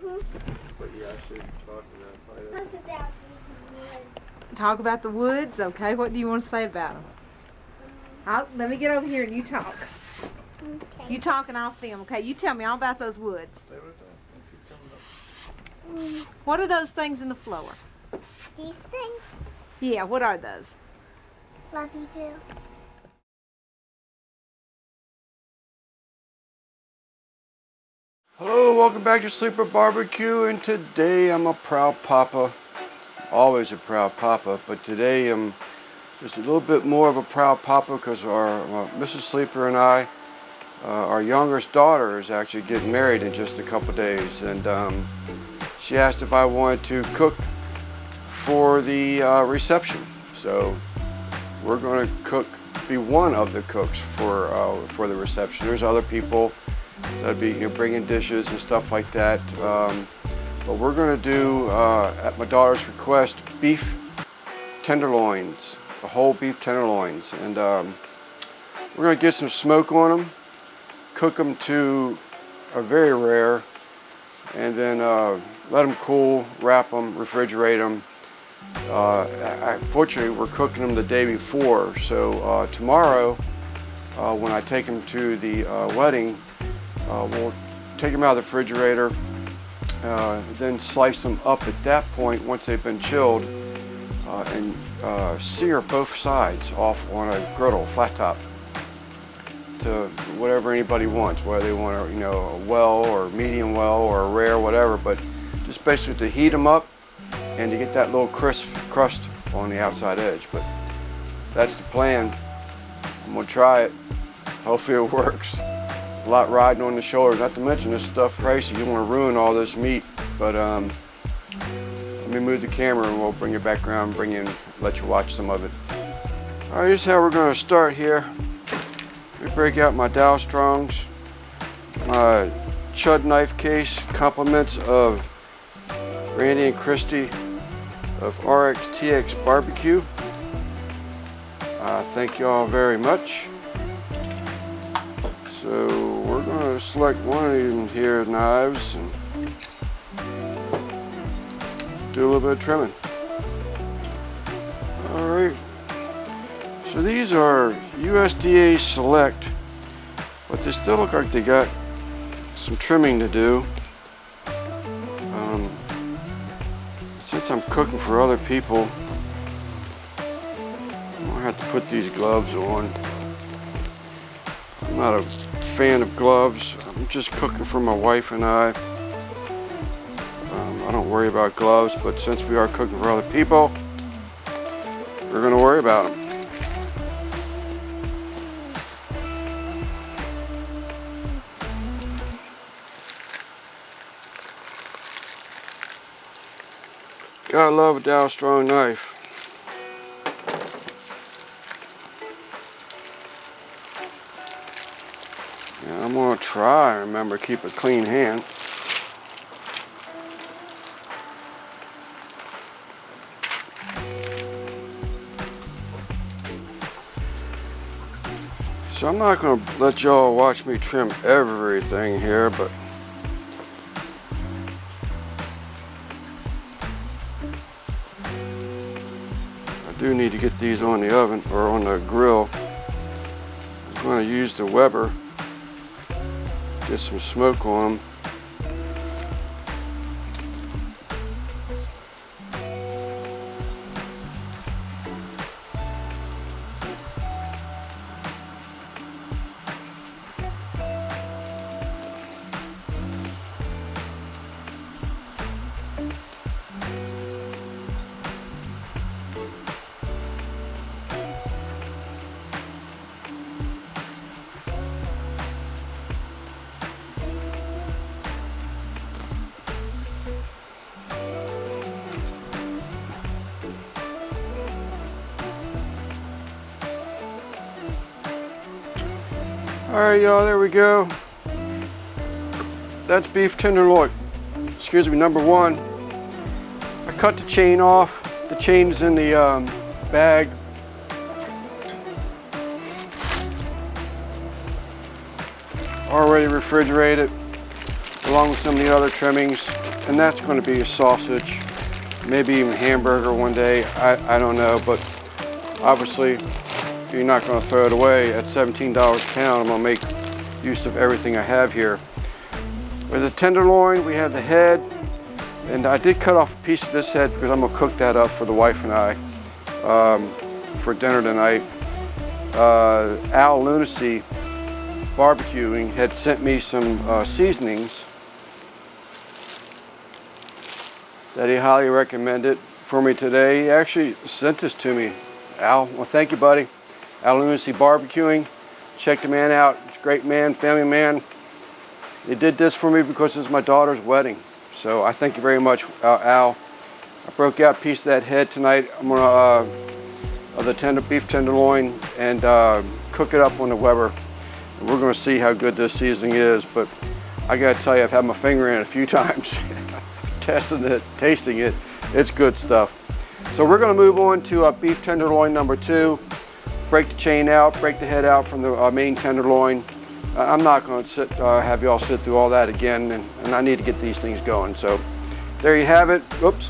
But yeah, I should talk about it. Talk about the woods? Okay, what do you want to say about them? Let me get over here and you talk. Okay. You talk and I'll film, okay? You tell me all about those woods. What are those things in the floor? These things? Yeah, what are those? Love you too. Hello, welcome back to Sleeper Barbecue, and today I'm a proud papa. Always a proud papa, but today I'm just a little bit more of a proud papa because our Mrs. Sleeper and I, our youngest daughter is actually getting married in just a couple days, and she asked if I wanted to cook for the reception. So we're going to be one of the cooks for the reception. There's other people that'd be bringing dishes and stuff like that. But we're going to do, at my daughter's request, beef tenderloins, the whole beef tenderloins, and we're going to get some smoke on them, cook them to a very rare, and then let them cool, wrap them, refrigerate them. Fortunately, we're cooking them the day before, so tomorrow, when I take them to the wedding, we'll take them out of the refrigerator, then slice them up at that point once they've been chilled, and sear both sides off on a griddle, flat top, to whatever anybody wants, whether they want a well or medium well or a rare, whatever, but just basically to heat them up and to get that little crisp crust on the outside edge. But that's the plan. I'm gonna try it. Hopefully it works. A lot riding on the shoulders, not to mention this stuff pricey. You don't want to ruin all this meat. But let me move the camera and we'll bring it back around, let you watch some of it. All right, here's how we're going to start here. Let me break out my Dow Strongs, my Chud knife case, compliments of Randy and Christy of RXTX Barbecue. Thank you all very much. So we're going to select one of these here knives and do a little bit of trimming. All right. So these are USDA Select, but they still look like they got some trimming to do. Since I'm cooking for other people, I'm gonna have to put these gloves on. I'm not a fan of gloves. I'm just cooking for my wife and I. I don't worry about gloves, but since we are cooking for other people, we're gonna worry about them. Gotta love a Dow Strong knife. Yeah, I'm gonna try and remember to keep a clean hand. So I'm not gonna let y'all watch me trim everything here, but I do need to get these on the oven or on the grill. I'm gonna use the Weber, get some smoke on them. All right, y'all, there we go. That's beef tenderloin. Excuse me, number one. I cut the chain off. The chain is in the bag. Already refrigerated. along with some of the other trimmings, and that's going to be a sausage, maybe even hamburger one day. I don't know, but obviously you're not going to throw it away. At $17 a pound, I'm going to make use of everything I have here. With the tenderloin, we have the head, and I did cut off a piece of this head because I'm going to cook that up for the wife and I for dinner tonight. Al Lunacy Barbecuing had sent me some seasonings that he highly recommended for me today. He actually sent this to me. Al, well, thank you, buddy. Al Lunacy Barbecuing. Check the man out. He's a great man, family man. He did this for me because it's my daughter's wedding. So I thank you very much, Al. I broke out a piece of that head tonight. I'm gonna the beef tenderloin and cook it up on the Weber. And we're gonna see how good this seasoning is. But I gotta tell you, I've had my finger in it a few times, testing it, tasting it. It's good stuff. So we're gonna move on to beef tenderloin number 2. Break the chain out, break the head out from the main tenderloin. I'm not going to have y'all sit through all that again, and I need to get these things going. So there you have it. Oops.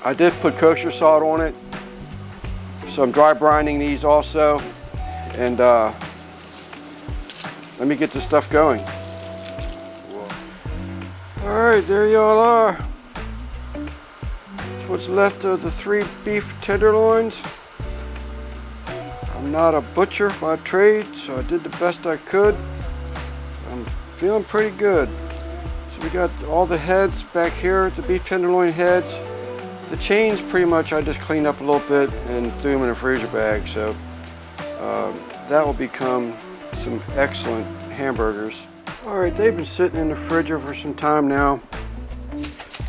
I did put kosher salt on it. So I'm dry brining these also. And let me get this stuff going. All right, there y'all are. That's what's left of the 3 beef tenderloins. I'm not a butcher by trade, so I did the best I could. I'm feeling pretty good. So we got all the heads back here, the beef tenderloin heads. The chains pretty much I just cleaned up a little bit and threw them in a freezer bag. So that will become some excellent hamburgers. All right, they've been sitting in the fridge for some time now.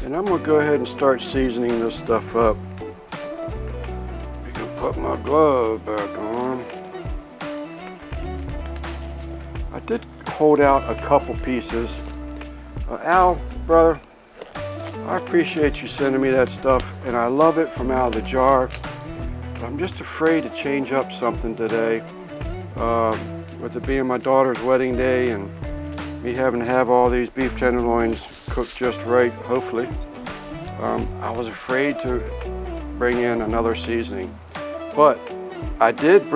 And I'm gonna go ahead and start seasoning this stuff up. I can put my glove back on. I did hold out a couple pieces. Al, brother, I appreciate you sending me that stuff, and I love it from out of the jar. But I'm just afraid to change up something today. With it being my daughter's wedding day and me having to have all these beef tenderloins cooked just right, hopefully. I was afraid to bring in another seasoning. But I did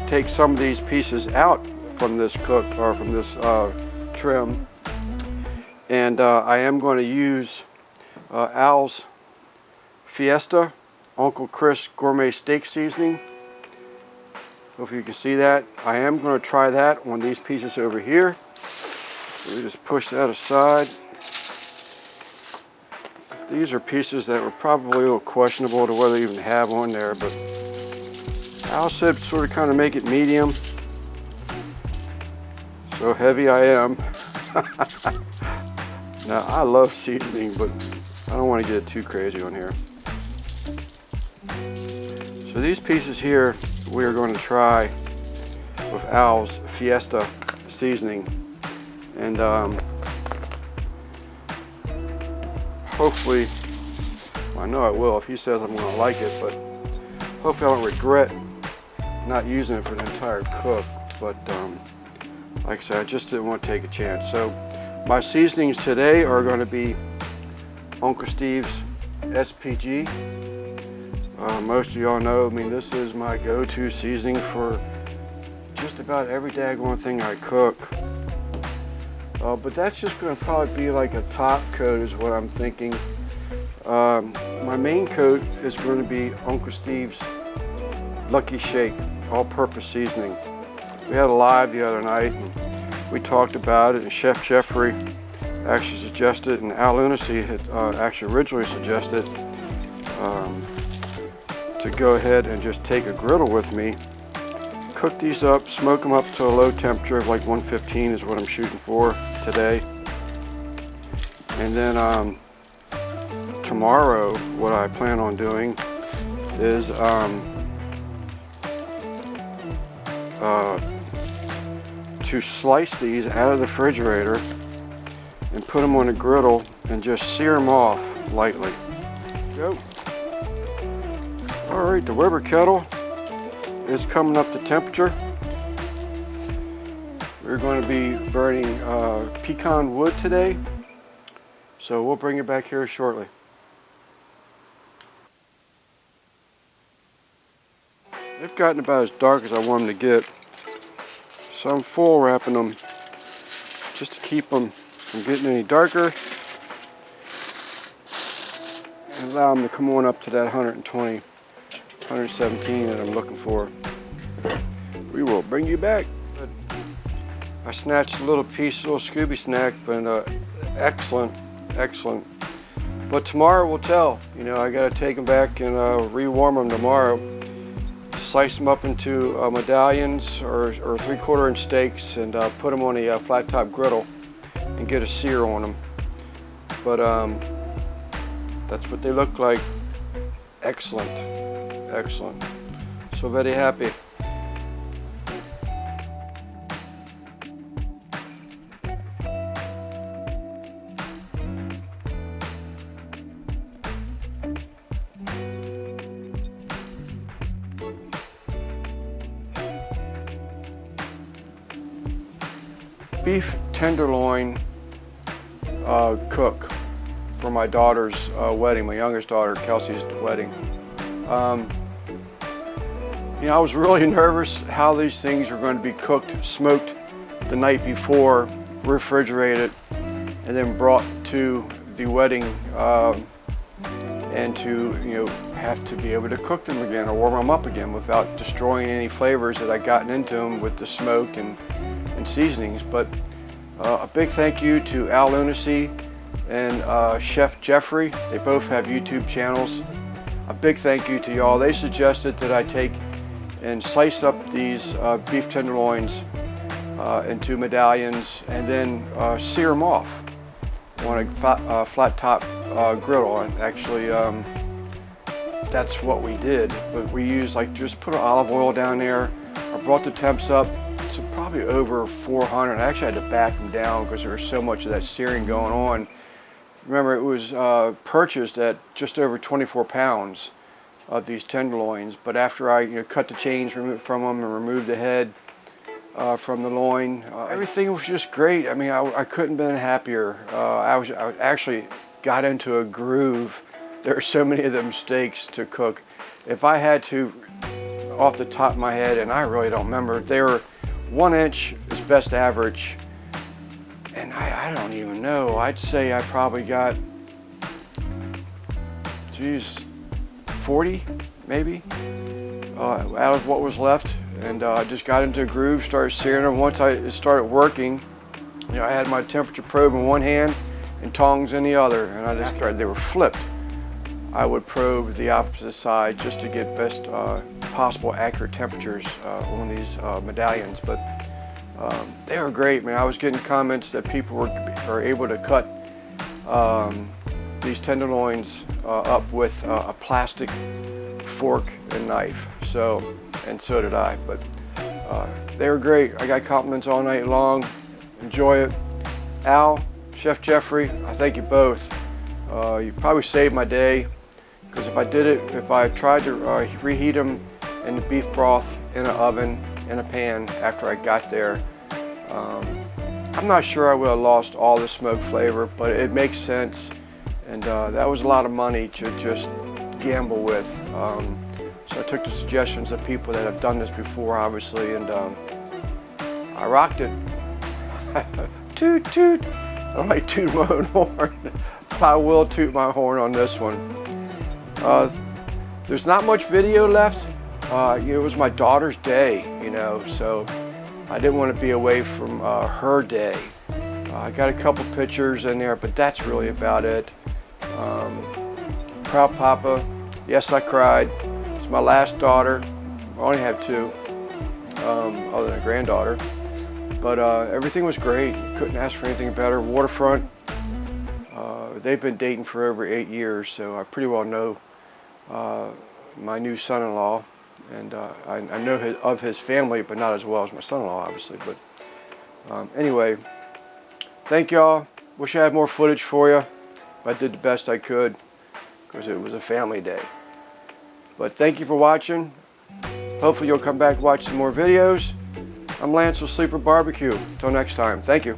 take some of these pieces out from this cook, or from this trim. And I am going to use Al's Fiesta Uncle Chris Gourmet Steak Seasoning. Hope you can see that. I am going to try that on these pieces over here. So we just push that aside. These are pieces that were probably a little questionable to whether even have on there, but Al said sort of kind of make it medium. So heavy I am. Now I love seasoning, but I don't want to get it too crazy on here. So these pieces here we are going to try with Al's Fiesta seasoning, and hopefully, well, I know I will if he says I'm going to like it, but hopefully I don't regret not using it for the entire cook. But like I said, I just didn't want to take a chance. So my seasonings today are going to be Uncle Steve's SPG. Most of y'all know, I mean, this is my go-to seasoning for just about every daggone thing I cook. But that's just going to probably be like a top coat is what I'm thinking. My main coat is going to be Uncle Steve's Lucky Shake all-purpose seasoning. We had a live the other night and we talked about it, and Chef Jeffery actually suggested, and Al Lunacy had actually originally suggested to go ahead and just take a griddle with me, cook these up, smoke them up to a low temperature of like 115 is what I'm shooting for today. And then tomorrow what I plan on doing is to slice these out of the refrigerator and put them on a griddle and just sear them off lightly. Go. All right, the Weber kettle is coming up to temperature. We're going to be burning pecan wood today. So we'll bring you back here shortly. They've gotten about as dark as I want them to get. So I'm full wrapping them just to keep them from getting any darker and allow them to come on up to that 120, 117 that I'm looking for. We will bring you back. I snatched a little piece, a little Scooby snack, but excellent, excellent. But tomorrow will tell. You know, I got to take them back and rewarm them tomorrow. Slice them up into medallions or 3/4 inch steaks and put them on a flat top griddle and get a sear on them. But that's what they look like. Excellent, excellent. So very happy. Beef tenderloin cook for my daughter's wedding, my youngest daughter, Kelsey's wedding. You know, I was really nervous how these things were going to be cooked, smoked the night before, refrigerated, and then brought to the wedding, and to, you know, have to be able to cook them again or warm them up again without destroying any flavors that I'd gotten into them with the smoke and seasonings. But a big thank you to Al Lunacy and Chef Jeffery. They both have YouTube channels. A big thank you to y'all. They suggested that I take and slice up these beef tenderloins into medallions and then sear them off on a flat top griddle. And actually, that's what we did. But we used, like, just put olive oil down there. I brought the temps up to probably over 400. I actually had to back them down because there was so much of that searing going on. Remember, it was purchased at just over 24 pounds of these tenderloins. But after I cut the chains from them and removed the head from the loin, everything was just great. I mean, I couldn't have been happier. I actually got into a groove. There are so many of them steaks to cook. If I had to, off the top of my head, and I really don't remember, they were 1 inch is best average, and I don't even know. I'd say I probably got, geez, 40 maybe out of what was left, and I just got into a groove, started searing them. Once it started working, you know, I had my temperature probe in one hand and tongs in the other, and I just started. They were flipped. I would probe the opposite side just to get best possible accurate temperatures on these medallions. But they were great, man. I was getting comments that people were able to cut these tenderloins up with a plastic fork and knife. So did I. But they were great. I got compliments all night long. Enjoy it. Al, Chef Jeffery, I thank you both. You probably saved my day. Because if I tried to reheat them in the beef broth in an oven, in a pan after I got there, I'm not sure I would have lost all the smoke flavor, but it makes sense. And that was a lot of money to just gamble with. So I took the suggestions of people that have done this before, obviously, and I rocked it. Toot toot. I don't like toot my own horn, but I will toot my horn on this one. There's not much video left. It was my daughter's day, so I didn't want to be away from her day. I got a couple pictures in there, but that's really about it. Proud Papa. Yes, I cried. It's my last daughter. I only have two, other than a granddaughter. But everything was great. Couldn't ask for anything better. Waterfront. They've been dating for over 8 years, so I pretty well know my new son-in-law, and I know of his family, but not as well as my son-in-law, obviously. But anyway, thank y'all. Wish I had more footage for you. I did the best I could because it was a family day. But thank you for watching. Hopefully you'll come back and watch some more videos. I'm Lance with Sleeper Barbecue. Until next time, thank you.